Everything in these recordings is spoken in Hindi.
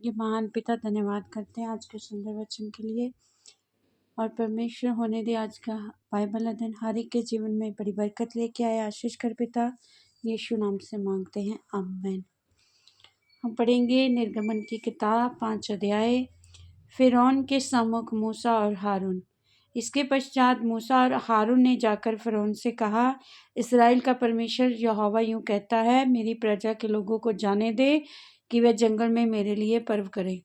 ये महान पिता धन्यवाद करते हैं आज के सुंदर वचन के लिए। और परमेश्वर होने दे आज का बाइबल अध्ययन हर एक के जीवन में बड़ी बरकत लेके आए। आशीष कर पिता, यीशु नाम से मांगते हैं, आमीन। हम पढ़ेंगे निर्गमन की किताब 5 अध्याय। फिरौन के सम्मुख मूसा और हारून। इसके पश्चात मूसा और हारून ने जाकर फिरौन से कहा, इस्राएल का परमेश्वर यहोवा यूं कहता है, मेरी प्रजा के लोगों को जाने दे कि वे जंगल में मेरे लिए पर्व करें।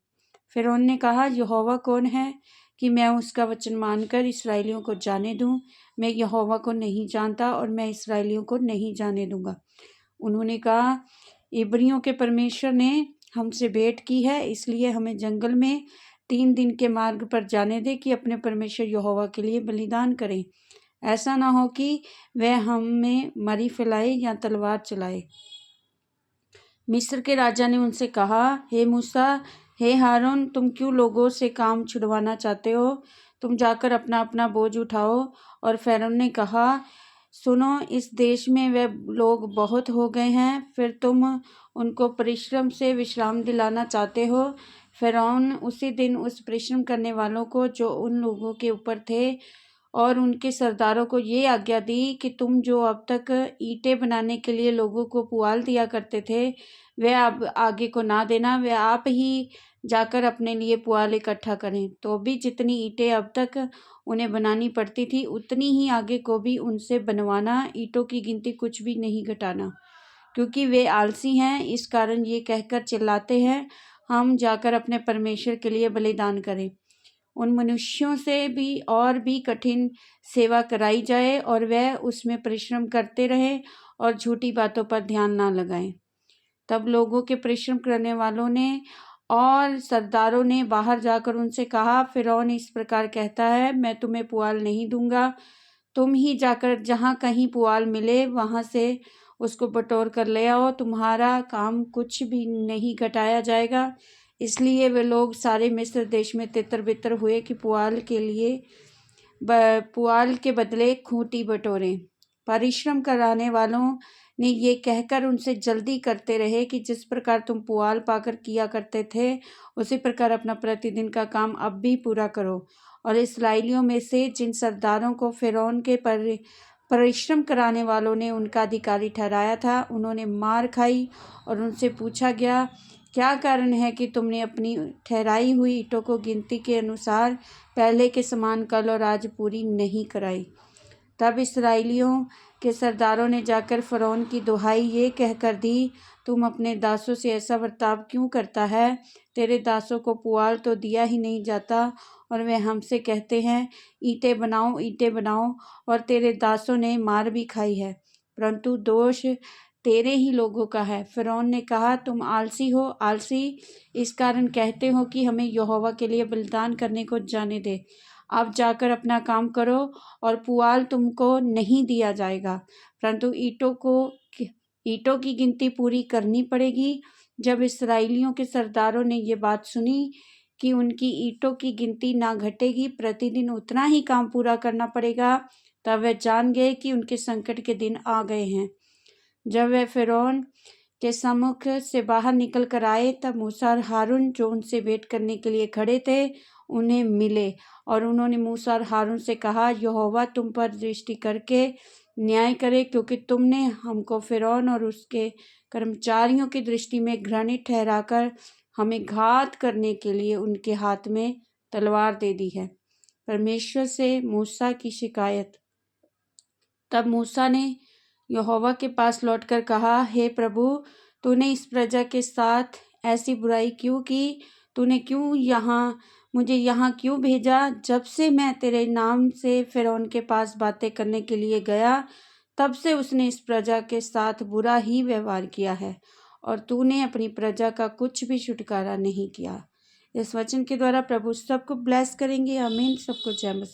फिरौन ने कहा, यहोवा कौन है कि मैं उसका वचन मानकर इसराइलियों को जाने दूं? मैं यहोवा को नहीं जानता और मैं इसराइलियों को नहीं जाने दूंगा। उन्होंने कहा, इब्रियों के परमेश्वर ने हमसे भेंट की है, इसलिए हमें जंगल में 3 दिन के मार्ग पर जाने दे कि अपने परमेश्वर यहोवा के लिए बलिदान करें। ऐसा ना हो कि वह हमें मरी फैलाए या तलवार चलाए। मिस्र के राजा ने उनसे कहा, हे मूसा, हे हारून, तुम क्यों लोगों से काम छुड़वाना चाहते हो? तुम जाकर अपना अपना बोझ उठाओ। और फिरौन ने कहा, सुनो, इस देश में वे लोग बहुत हो गए हैं, फिर तुम उनको परिश्रम से विश्राम दिलाना चाहते हो। फिरौन उसी दिन उस परिश्रम करने वालों को जो उन लोगों के ऊपर थे और उनके सरदारों को ये आज्ञा दी कि तुम जो अब तक ईंटें बनाने के लिए लोगों को पुआल दिया करते थे, वह अब आगे को ना देना, वह आप ही जाकर अपने लिए पुआल इकट्ठा करें। तो भी जितनी ईंटें अब तक उन्हें बनानी पड़ती थी, उतनी ही आगे को भी उनसे बनवाना, ईंटों की गिनती कुछ भी नहीं घटाना, क्योंकि वे आलसी हैं। इस कारण ये कहकर चिल्लाते हैं, हम जाकर अपने परमेश्वर के लिए बलिदान करें। उन मनुष्यों से भी और भी कठिन सेवा कराई जाए और वह उसमें परिश्रम करते रहें और झूठी बातों पर ध्यान ना लगाएं। तब लोगों के परिश्रम करने वालों ने और सरदारों ने बाहर जाकर उनसे कहा, फिरौन इस प्रकार कहता है, मैं तुम्हें पुआल नहीं दूंगा। तुम ही जाकर जहाँ कहीं पुआल मिले वहाँ से उसको बटोर कर ले आओ, तुम्हारा काम कुछ भी नहीं घटाया जाएगा। इसलिए वे लोग सारे मिस्र देश में तितर बितर हुए कि पुआल के बदले खूंटी बटोरें। परिश्रम कराने वालों ने ये कहकर उनसे जल्दी करते रहे कि जिस प्रकार तुम पुआल पाकर किया करते थे, उसी प्रकार अपना प्रतिदिन का काम अब भी पूरा करो। और इस्राएलियों में से जिन सरदारों को फिरौन के परिश्रम कराने वालों ने उनका अधिकारी ठहराया था, उन्होंने मार खाई और उनसे पूछा गया, क्या कारण है कि तुमने अपनी ठहराई हुई ईंटों को गिनती के अनुसार पहले के समान कल और आज पूरी नहीं कराई? तब इस्राएलियों के सरदारों ने जाकर फिरौन की दुहाई ये कहकर दी, तुम अपने दासों से ऐसा बर्ताव क्यों करता है? तेरे दासों को पुआल तो दिया ही नहीं जाता और वे हमसे कहते हैं, ईंटें बनाओ, ईंटें बनाओ, और तेरे दासों ने मार भी खाई है, परंतु दोष तेरे ही लोगों का है। फिरौन ने कहा, तुम आलसी हो, आलसी इस कारण कहते हो कि हमें यहोवा के लिए बलिदान करने को जाने दे। अब जाकर अपना काम करो और पुआल तुमको नहीं दिया जाएगा, परंतु ईंटों की गिनती पूरी करनी पड़ेगी। जब इस्राएलियों के सरदारों ने ये बात सुनी कि उनकी ईंटों की गिनती ना घटेगी, प्रतिदिन उतना ही काम पूरा करना पड़ेगा, तब वे जान गए कि उनके संकट के दिन आ गए हैं। जब वे फिरौन के सम्मुख से बाहर निकल कर आए, तब मूसा और हारून जो उनसे भेंट करने के लिए खड़े थे, उन्हें मिले और उन्होंने मूसा और हारून से कहा, यहोवा तुम पर दृष्टि करके न्याय करे, क्योंकि तुमने हमको फिरौन और उसके कर्मचारियों की दृष्टि में घृणित ठहराकर हमें घात करने के लिए उनके हाथ में तलवार दे दी है। परमेश्वर से मूसा की शिकायत। तब मूसा ने यहोवा के पास लौटकर कहा, हे प्रभु, तूने इस प्रजा के साथ ऐसी बुराई क्यों की? तूने मुझे यहाँ क्यों भेजा? जब से मैं तेरे नाम से फिरौन के पास बातें करने के लिए गया, तब से उसने इस प्रजा के साथ बुरा ही व्यवहार किया है और तूने अपनी प्रजा का कुछ भी छुटकारा नहीं किया। इस वचन के द्वारा प्रभु सबको ब्लेस करेंगे। आमीन। सबको जय मसीह।